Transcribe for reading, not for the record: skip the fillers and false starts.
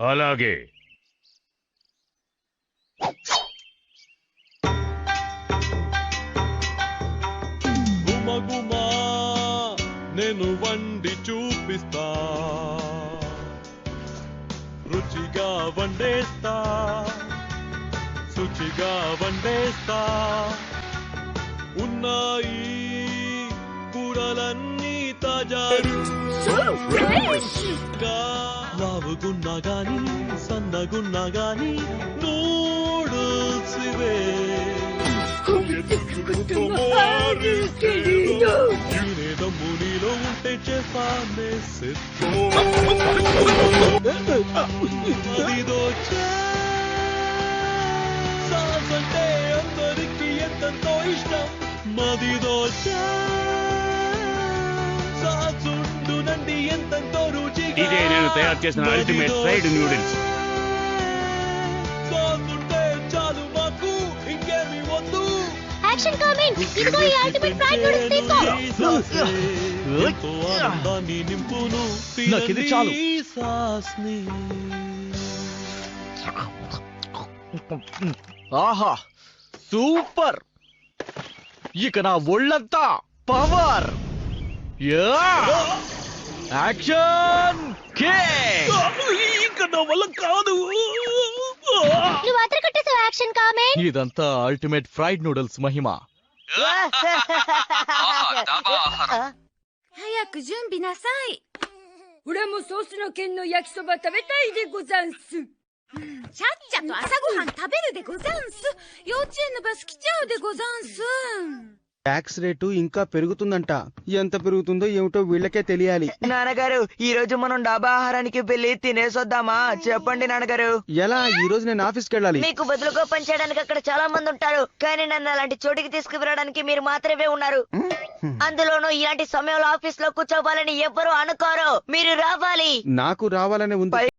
అలాగే. గుమగుమా నేను వండి చూపిస్తా, రుచిగా వండేస్తా, శుచిగా వండేస్తా. ఉన్నాయి కూరలన్నీ తాజాగా, లావుగున్నా గాని సన్నగున్నా గాని నూడుల్స్ ఇవే. ఈనేదమ్ము నీలో ఉంటే చేస్తానే సిద్ధం. అదిదో సాస్ అంటే అందరికి ఎంతో ఇష్టం. మదిదో సాసుండునండి ఎంతో రుచిగా. ఇదే నేను తయారు చేసిన అల్టిమేట్ ఫ్రైడ్ నూడిల్స్. సాసుంటే చాలు మాకు, ఇంకేమి వద్దు. యాక్షన్ కామెంట్, ఇదిగో ఈ అల్టిమేట్ ఫ్రైడ్ నూడిల్స్ తీసుకో. ఎంతో ఆనందాన్ని నింపును నాకిది చాలు. ఈ సాస్ని. ఆహా సూపర్! ఇక నా ఒళ్ళంతా పవర్. Action kick! ఇంకా నా వల్ల కాదు. నువ్వు అతర కట్టేసావు యాక్షన్ కామెంట్. ఇదంతా అల్టిమేట్ ఫ్రైడ్ నూడిల్స్ మహిమ. 早く準備なさい。俺もソースの剣の焼きそば食べたいでござんす。ちゃっちゃと朝ごはん食べるでござんす。幼稚園のバス来ちゃうでござんす。 ట్యాక్స్ రేటు ఇంకా పెరుగుతుందంట. ఎంత పెరుగుతుందో ఏమిటో వీళ్ళకే తెలియాలి. నాన్నగారు, ఈ రోజు మనం డాబా ఆహారానికి వెళ్ళి తినేసొద్దామా? చెప్పండి నాన్నగారు. ఎలా? ఈ రోజు నేను ఆఫీస్కి వెళ్ళాలి. మీకు బదులుగా పనిచేయడానికి అక్కడ చాలా మంది ఉంటారు, కానీ నన్ను అలాంటి చోటికి తీసుకువెళ్ళడానికి మీరు మాత్రమే ఉన్నారు. అందులోనూ ఇలాంటి సమయంలో ఆఫీస్ లో కూర్చోవాలని ఎవ్వరూ అనుకోరు. మీరు రావాలి. నాకు రావాలనే ఉంది.